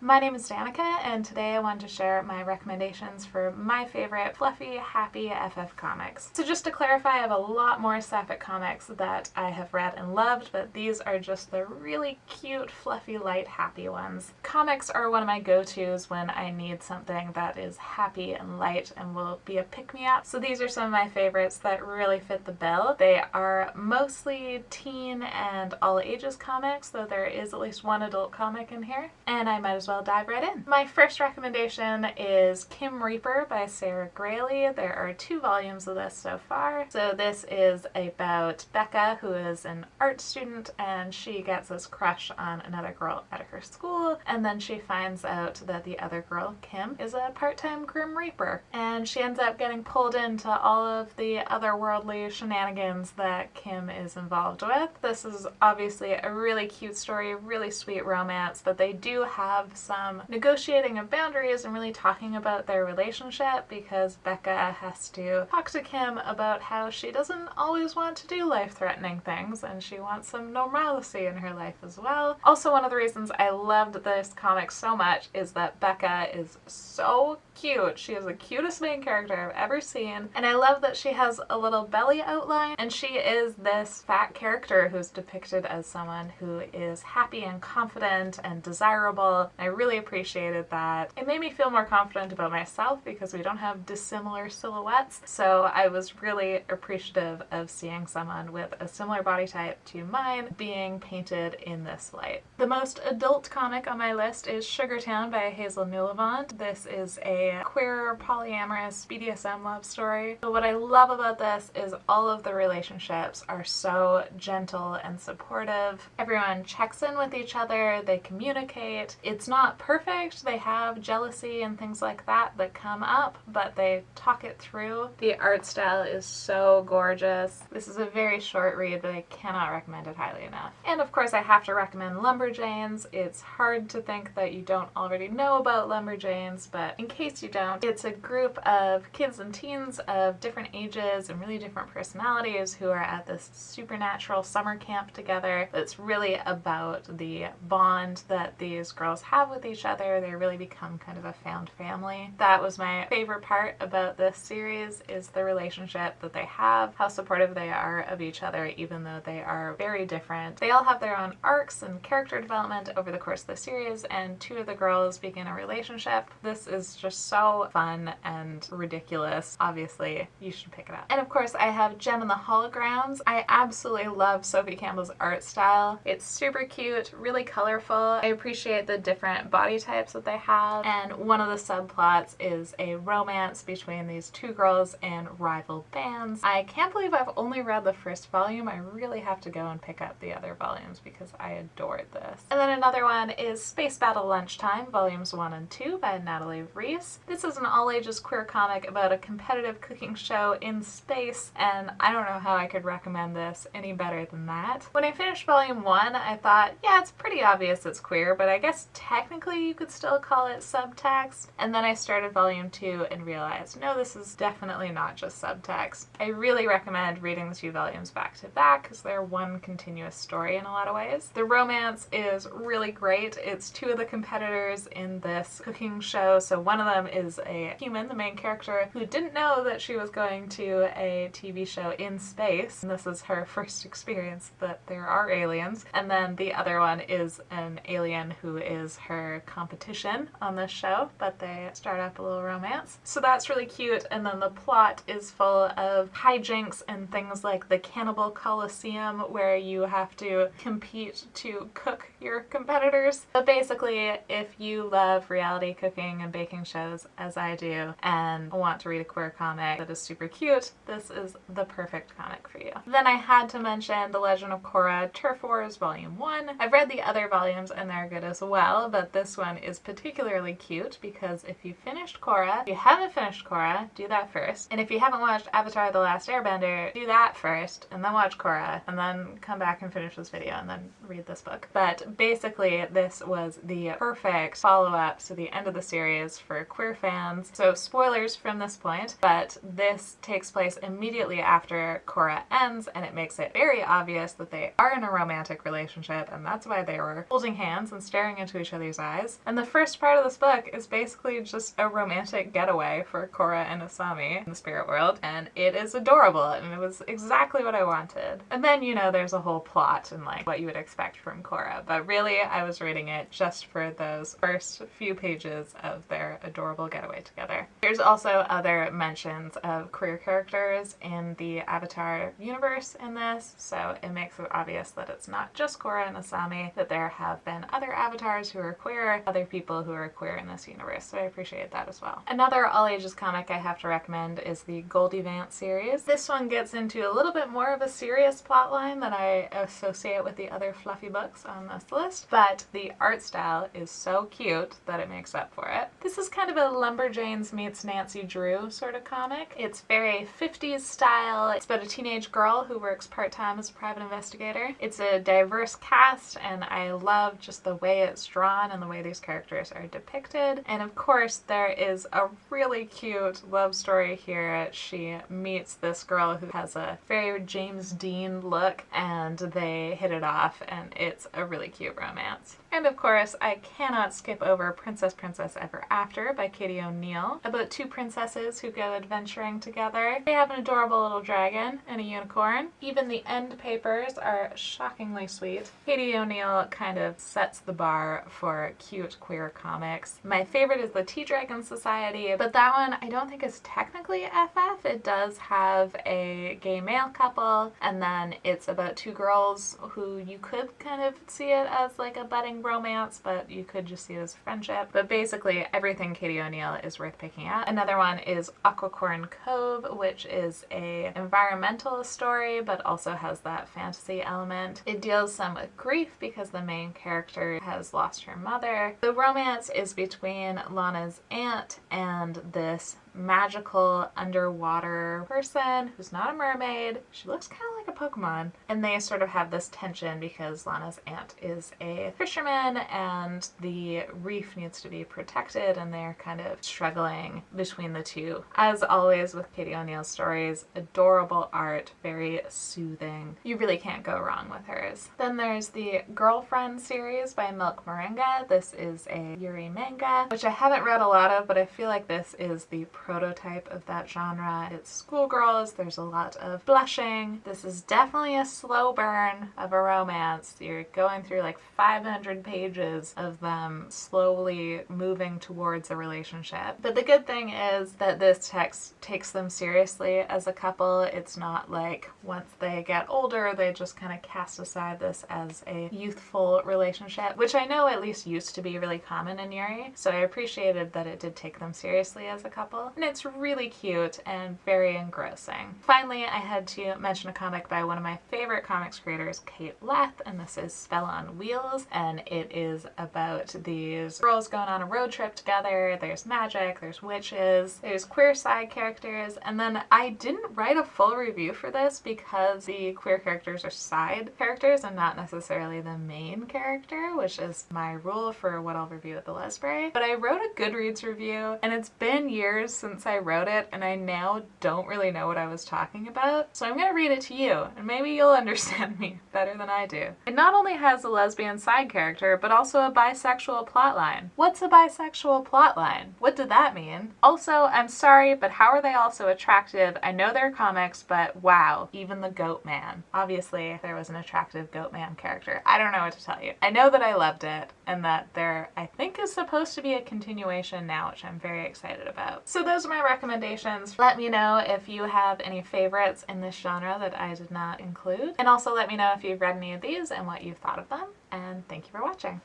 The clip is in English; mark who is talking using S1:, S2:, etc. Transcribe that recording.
S1: My name is Danica, and today I wanted to share my recommendations for my favorite fluffy, happy FF comics. So just to clarify, I have a lot more sapphic comics that I have read and loved, but these are just the really cute, fluffy, light, happy ones. Comics are one of my go-tos when I need something that is happy and light and will be a pick-me-up. So these are some of my favorites that really fit the bill. They are mostly teen and all ages comics, though there is at least one adult comic in here, and I might as well dive right in. My first recommendation is Kim Reaper by Sarah Graley. There are 2 volumes of this so far. So this is about Becca, who is an art student, and she gets this crush on another girl at her school, and then she finds out that the other girl, Kim, is a part-time Grim Reaper, and she ends up getting pulled into all of the otherworldly shenanigans that Kim is involved with. This is obviously a really cute story, really sweet romance, but they do have some negotiating of boundaries and really talking about their relationship, because Becca has to talk to Kim about how she doesn't always want to do life-threatening things and she wants some normalcy in her life as well. Also, one of the reasons I loved this comic so much is that Becca is so cute. She is the cutest main character I've ever seen, and I love that she has a little belly outline, and she is this fat character who's depicted as someone who is happy and confident and desirable. I really appreciated that. It made me feel more confident about myself because we don't have dissimilar silhouettes, so I was really appreciative of seeing someone with a similar body type to mine being painted in this light. The most adult comic on my list is Sugartown by Hazel Evant. This is a queer, polyamorous BDSM love story. But what I love about this is all of the relationships are so gentle and supportive. Everyone checks in with each other, they communicate. It's not perfect, they have jealousy and things like that come up, but they talk it through. The art style is so gorgeous. This is a very short read, but I cannot recommend it highly enough. And of course I have to recommend Lumberjanes. It's hard to think that you don't already know about Lumberjanes, but in case you don't, it's a group of kids and teens of different ages and really different personalities who are at this supernatural summer camp together. It's really about the bond that these girls have with each other. They really become kind of a found family. That was my favorite part about this series, is the relationship that they have, how supportive they are of each other even though they are very different. They all have their own arcs and character development over the course of the series, and 2 of the girls begin a relationship. This is just so fun and ridiculous. Obviously, you should pick it up. And of course, I have Jem and the Holograms. I absolutely love Sophie Campbell's art style. It's super cute, really colorful. I appreciate the different body types that they have, and one of the subplots is a romance between these 2 girls in rival bands. I can't believe I've only read the first volume. I really have to go and pick up the other volumes because I adored this. And then another one is Space Battle Lunchtime, volumes 1 and 2 by Natalie Reese. This is an all-ages queer comic about a competitive cooking show in space, and I don't know how I could recommend this any better than that. When I finished volume 1, I thought, yeah, it's pretty obvious it's queer, but I guess technically you could still call it subtext. And then I started volume 2 and realized, no, this is definitely not just subtext. I really recommend reading the 2 volumes back to back because they're one continuous story in a lot of ways. The romance is really great. It's 2 of the competitors in this cooking show. So one of them is a human, the main character, who didn't know that she was going to a TV show in space. And this is her first experience that there are aliens. And then the other one is an alien who is her competition on this show, but they start up a little romance. So that's really cute. And then the plot is full of hijinks and things like the Cannibal Coliseum, where you have to compete to cook your competitors. But basically, if you love reality cooking and baking shows, as I do, and want to read a queer comic that is super cute, this is the perfect comic for you. Then I had to mention The Legend of Korra Turf Wars Volume 1. I've read the other volumes and they're good as well, but this one is particularly cute because if you finished Korra, if you haven't finished Korra, do that first. And if you haven't watched Avatar: The Last Airbender, do that first, and then watch Korra, and then come back and finish this video and then read this book. But basically this was the perfect follow-up to the end of the series for queer fans. So spoilers from this point, but this takes place immediately after Korra ends, and it makes it very obvious that they are in a romantic relationship, and that's why they were holding hands and staring into each other's eyes. And the first part of this book is basically just a romantic getaway for Korra and Asami in the spirit world, and it is adorable, and it was exactly what I wanted. And then, you know, there's a whole plot and like what you would expect from Korra, but really I was reading it just for those first few pages of their adorable getaway together. There's also other mentions of queer characters in the Avatar universe in this, so it makes it obvious that it's not just Korra and Asami, that there have been other avatars who are queer, other people who are queer in this universe, so I appreciate that as well. Another all-ages comic I have to recommend is the Evant series. This one gets into a little bit more of a serious plotline than I associate with the other fluffy books on this list, but the art style is so cute that it makes up for it. This is kind of a Lumberjanes meets Nancy Drew sort of comic. It's very 50s style. It's about a teenage girl who works part-time as a private investigator. It's a diverse cast, and I love just the way it's drawn and the way these characters are depicted. And of course, there is a really cute love story here. She meets this girl who has a very James Dean look, and they hit it off, and it's a really cute romance. And of course, I cannot skip over Princess Ever After by Katie O'Neill, about two princesses who go adventuring together. They have an adorable little dragon and a unicorn. Even the end papers are shockingly sweet. Katie O'Neill kind of sets the bar for cute queer comics. My favorite is the Tea Dragon Society, but that one I don't think is technically FF. It does have a gay male couple, and then it's about two girls who you could kind of see it as like a budding romance, but you could just see it as friendship. But basically everything Katie O'Neill is worth picking up. Another one is Aqua Cove, which is a environmental story but also has that fantasy element. It deals some with grief because the main character has lost her mother. The romance is between Lana's aunt and this magical underwater person who's not a mermaid. She looks kind of like a Pokemon. And they sort of have this tension because Lana's aunt is a fisherman and the reef needs to be protected, and they're kind of struggling between the two. As always with Katie O'Neill's stories, adorable art, very soothing. You really can't go wrong with hers. Then there's the Girlfriend series by Milk Moringa. This is a Yuri manga, which I haven't read a lot of, but I feel like this is the prototype of that genre. It's schoolgirls, there's a lot of blushing. This is definitely a slow burn of a romance. You're going through like 500 pages of them slowly moving towards a relationship. But the good thing is that this text takes them seriously as a couple. It's not like once they get older, they just kind of cast aside this as a youthful relationship, which I know at least used to be really common in Yuri. So I appreciated that it did take them seriously as a couple. And it's really cute and very engrossing. Finally, I had to mention a comic by one of my favorite comics creators, Kate Leth, and this is Spell on Wheels, and it is about these girls going on a road trip together. There's magic, there's witches, there's queer side characters, and then I didn't write a full review for this because the queer characters are side characters and not necessarily the main character, which is my rule for what I'll review at the Lesbury. But I wrote a Goodreads review, and it's been years since I wrote it, and I now don't really know what I was talking about. So I'm going to read it to you, and maybe you'll understand me better than I do. It not only has a lesbian side character, but also a bisexual plotline. What's a bisexual plotline? What did that mean? Also, I'm sorry, but how are they all so attractive? I know they're comics, but wow, even the Goat Man. Obviously, there was an attractive Goat Man character. I don't know what to tell you. I know that I loved it, and that there, I think, is supposed to be a continuation now, which I'm very excited about. So those are my recommendations. Let me know if you have any favorites in this genre that I did not include. And also let me know if you've read any of these and what you've thought of them. And thank you for watching.